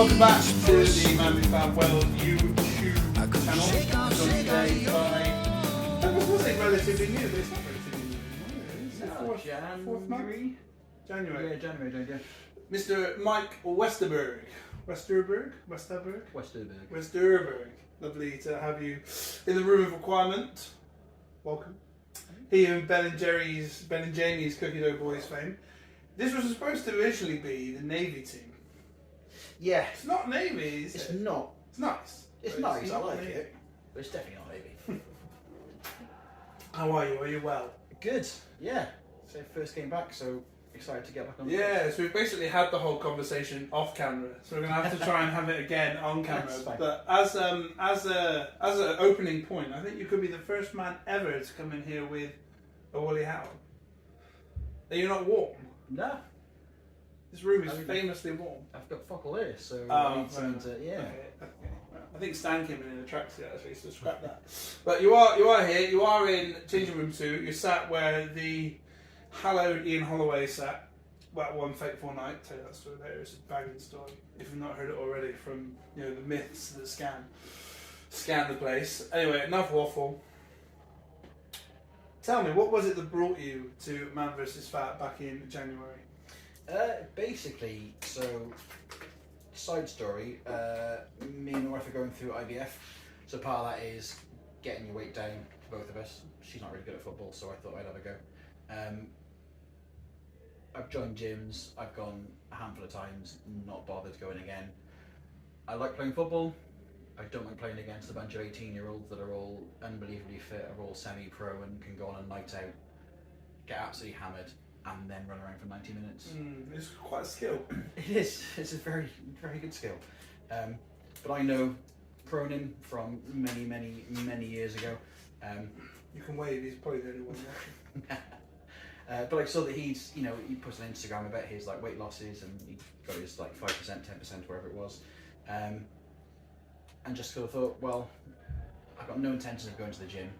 Welcome back to the MANvFAT World YouTube channel. I'm joined today by, I was saying relatively new, but it's not relatively new. It's the 4th month? January. Yeah, January, yeah. Mr. Mike Westerberg. Westerberg. Lovely to have you in the room of requirement. Welcome. Here in Ben and Jamie's Cookie Dough Boys fame. This was supposed to originally be the Navy team. Yeah. It's not Navy, is it? It's not. It's nice. It's nice, I like it. But it's definitely not Navy. How are you? Are you well? Good, yeah. So first came back, so excited to get back on the Yeah, so we've basically had the whole conversation off camera, so we're going to have to try and have it again on camera. But as an opening point, I think you could be the first man ever to come in here with a woolly hat on. Are you not warm? No. This room is famously warm. I've got fuck all here, so I need something to, yeah. Okay. I think Stan came in a tracksuit actually, so scrap that. But you are here. You are in changing room 2. You're sat where the hallowed Ian Holloway sat that one fateful night. Tell you that story later. It's a bagging story. If you've not heard it already from the myths that scan the place. Anyway, enough waffle. Tell me, what was it that brought you to MANvFAT back in January? Basically, so side story, me and my wife are going through IVF, so part of that is getting your weight down, both of us. She's not really good at football, so I thought I'd have a go. I've joined gyms, I've gone a handful of times, not bothered going again. I like playing football. I don't like playing against a bunch of 18-year-olds that are all unbelievably fit, are all semi-pro and can go on a night out, get absolutely hammered, and then run around for 90 minutes. It's quite a skill. It is. It's a very, very good skill. But I know Cronin from many years ago. You can wave. He's probably the only one watching. But I saw that he puts on Instagram about his weight losses, and he got his 5%, 10%, wherever it was. And just sort of thought, well, I've got no intention of going to the gym,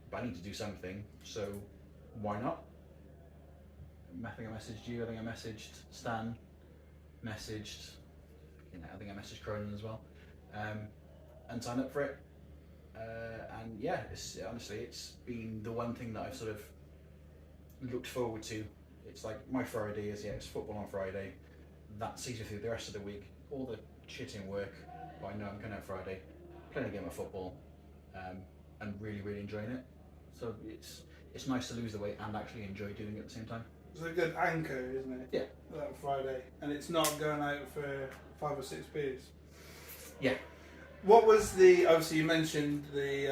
but I need to do something, so why not? I think I messaged you, I think I messaged Stan, I think I messaged Cronin as well, and signed up for it. And yeah, honestly, it's been the one thing that I've sort of looked forward to. It's like my Friday is, it's football on Friday. That sees me through the rest of the week. All the shitting work, but I know I'm going to have Friday, playing a game of football, and really enjoying it. So it's nice to lose the weight and actually enjoy doing it at the same time. It's a good anchor, isn't it? Yeah. That Friday, and it's not going out for 5 or 6 beers. Yeah. What was the? Obviously, you mentioned the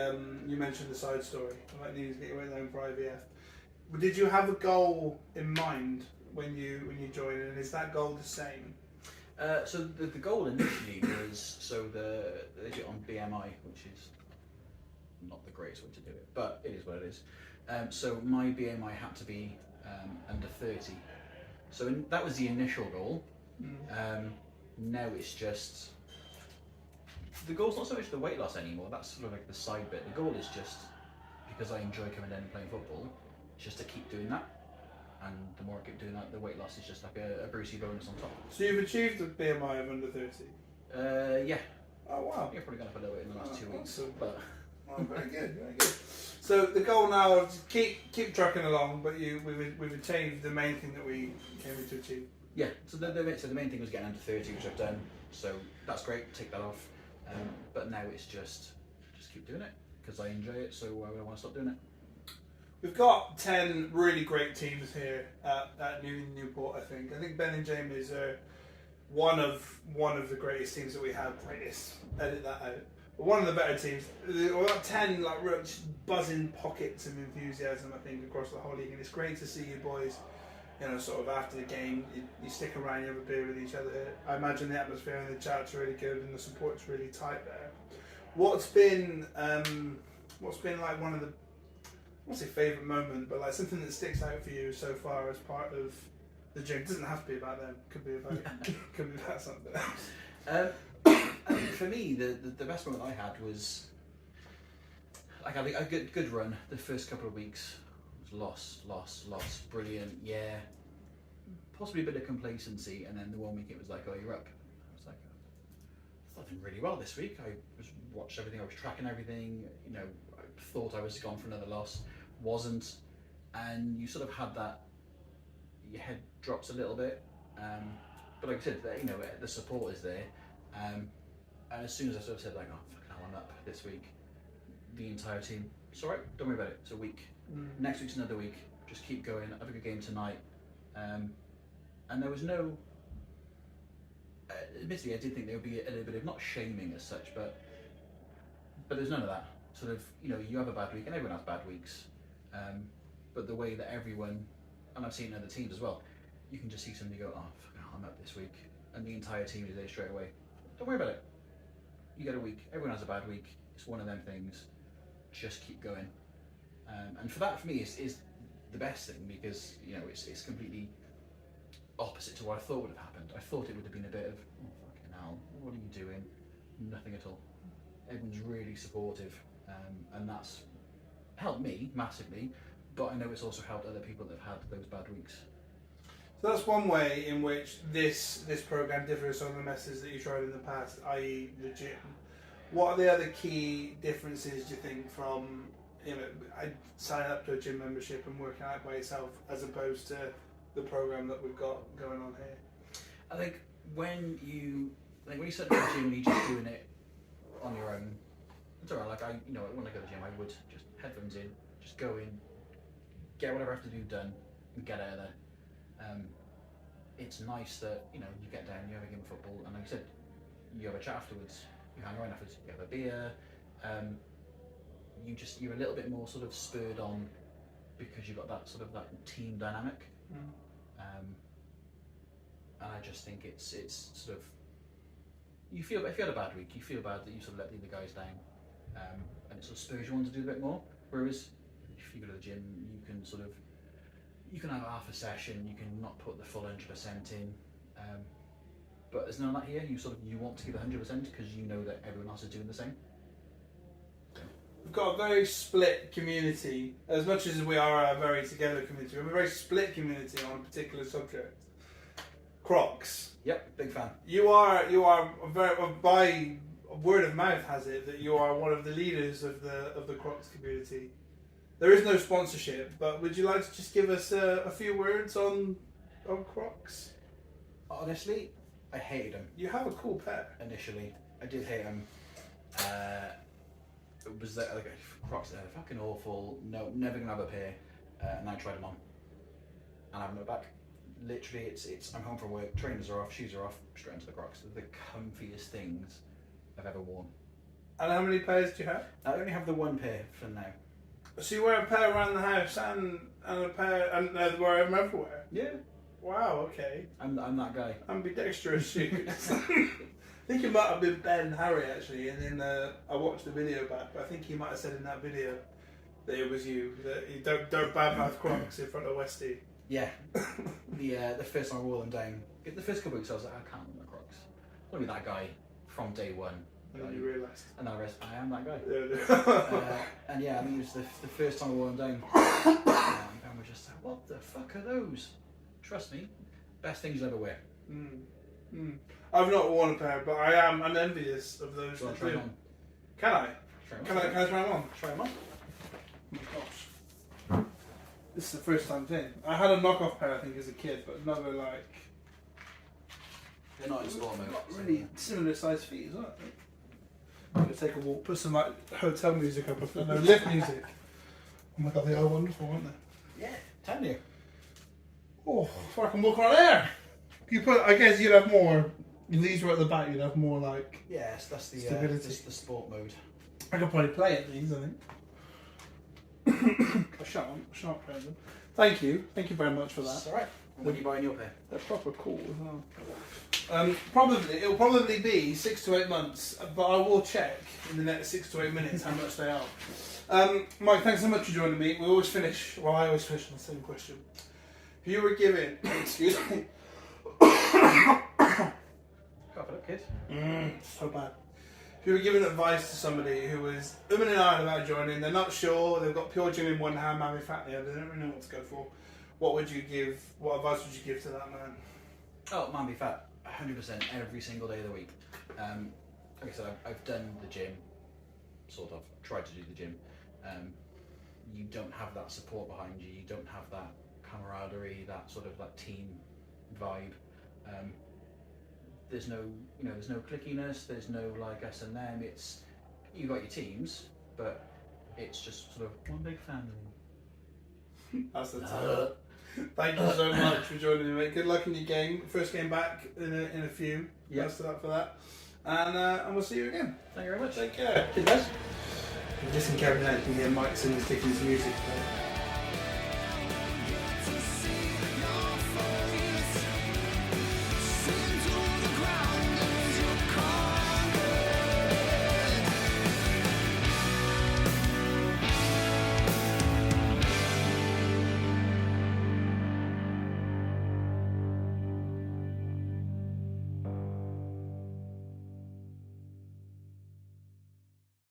side story about needing to get your way down for IVF. Did you have a goal in mind when you joined, and is that goal the same? So the goal initially was they do it on BMI, which is not the greatest way to do it, but it is what it is. So my BMI had to be under 30. So that was the initial goal. Now it's just, the goal's not so much the weight loss anymore, that's sort of like the side bit. The goal is just, because I enjoy coming down and playing football, it's just to keep doing that. And the more I keep doing that, the weight loss is just like a Brucey bonus on top. So you've achieved a BMI of under 30? Yeah. Oh wow. You're probably going to put it in the last 2 weeks. Awesome. But very good. So the goal now is keep trucking along, but we've achieved the main thing that we came in to achieve. Yeah. So the main thing was getting under 30, which I've done. So that's great. Take that off. But now it's just keep doing it because I enjoy it. So why would I want to stop doing it? We've got 10 really great teams here at Newport. I think Ben and Jamie's are one of the greatest teams that we have. Edit that out. But one of the better teams. We've got 10 real buzzing pockets of enthusiasm, I think, across the whole league, and it's great to see you boys. Sort of after the game, you stick around, you have a beer with each other. I imagine the atmosphere and the chat's really good, and the support's really tight there. What's been like one of the, I won't say favourite moment, but like something that sticks out for you so far as part of the gym? It doesn't have to be about them. Could be about something else. For me, the best moment I had was I had a good run. The first couple of weeks was loss, brilliant, possibly a bit of complacency, and then the 1 week it was like, oh, you're up. I was like, I've done really well this week. I watched everything, I was tracking everything, you know, I thought I was gone for another loss, wasn't, and you sort of had that, your head drops a little bit, but like I said, you know, the support is there, and as soon as I sort of said like, oh fucking hell, I'm up this week, the entire team, it's alright, don't worry about it, it's a week, next week's another week, just keep going, have a good game tonight, and there was no, admittedly I did think there would be a little bit of, not shaming as such, but there's none of that, sort of, you know, you have a bad week, and everyone has bad weeks, but the way that everyone, and I've seen other teams as well, you can just see somebody go, oh fucking hell, I'm up this week, and the entire team is there straight away, don't worry about it, you get a week, everyone has a bad week, it's one of them things, just keep going, and for that, for me, is the best thing, because, you know, it's completely opposite to what I thought would have happened. I thought it would have been a bit of, oh fucking hell, what are you doing? Nothing at all. Everyone's really supportive, and that's helped me massively, but I know it's also helped other people that have had those bad weeks. So that's one way in which this program differs from the methods that you tried in the past, i.e. the gym. What are the other key differences, do you think, from, you know, I sign up to a gym membership and working out by yourself as opposed to the program that we've got going on here? I think when you set up a gym and you're just doing it on your own, it's alright. Like when I go to the gym, I would just headphones in, just go in, get whatever I have to do done, and get out of there. It's nice that, you know, you get down, you have a game of football, and like I said, you have a chat afterwards, you hang around afterwards, you have a beer, you're a little bit more sort of spurred on because you've got that sort of that team dynamic. And I just think it's sort of, you feel, if you had a bad week, you feel bad that you sort of let the other guys down, and it sort of spurs you on to do a bit more. Whereas if you go to the gym, you can have half a session, you can not put the full 100% in, but there's none of that here. You want to give 100% because you know that everyone else is doing the same. We've got a very split community. As much as we are a very together community, we have a very split community on a particular subject. Crocs. Yep, big fan. You are very, by word of mouth has it that you are one of the leaders of the Crocs community. There is no sponsorship, but would you like to just give us a few words on Crocs? Honestly, I hated them. You have a cool pair. Initially, I did hate them. It was like Crocs are fucking awful. No, never gonna have a pair. And I tried them on, and I haven't looked back. Literally, it's I'm home from work, trainers are off, shoes are off, straight into the Crocs. They're the comfiest things I've ever worn. And how many pairs do you have? I only have the one pair for now. So you wear a pair around the house and a pair and wear them everywhere? Yeah. Wow. Okay. I'm that guy. Ambidextrous shoes. I think it might have been Ben Harry actually, and then I watched the video back. But I think he might have said in that video that it was you. That you don't badmouth Crocs in front of Westy. Yeah. The first time I wore them down, the first couple of weeks I was like, I can't wear my Crocs. I want to be that guy from day one. And then you realised. And then I realised I am that guy. Yeah. And yeah, I think it was the first time I wore them down. And we're just like, what the fuck are those? Trust me, best things you'll ever wear. I've not worn a pair, but I'm envious of those. Do you want to try them on? Can I? Can I Can I try them on? try them on? Oh my gosh. This is the first time thing. I had a knockoff pair, I think, as a kid, but never like. They're not in sport mode. Not really similar size feet as well, I think. I'm going to take a walk, put some like hotel music up, no, lift music. Oh my god, they are wonderful, aren't they? Yeah, telling you. Oh, so I can walk around there. I guess you'd have more. These were at the back. You'd have more like. Yes, that's the the sport mode. I could probably play at these. I think. I shan't play them. Thank you very much for that. That's all right. When are you buying your pair? They're proper cool as well. It'll probably be 6 to 8 months, but I will check in the next 6 to 8 minutes how much they are. Mike, thanks so much for joining me. I always finish on the same question. If you were given, excuse me. Cough it up, kid. So bad. If you were giving advice to somebody who was umming and ahhing about joining, they're not sure, they've got pure gym in one hand, MANvFAT in the other, they don't really know what to go for. What advice would you give to that man? Oh, MANvFAT, 100% every single day of the week. like I said, I've done the gym, sort of tried to do the gym. You don't have that support behind you. You don't have that camaraderie, that sort of like team vibe. There's no, there's no clickiness. There's no like us and them. It's you got your teams, but it's just sort of one big family. That's the title. Thank you so much for joining me, mate. Good luck in your game. First game back in a few. Yeah. Best of luck for that. And we'll see you again. Thank you very much. Take care. Cheers, guys. Listen carefully, you can hear Mike singing Dickens music.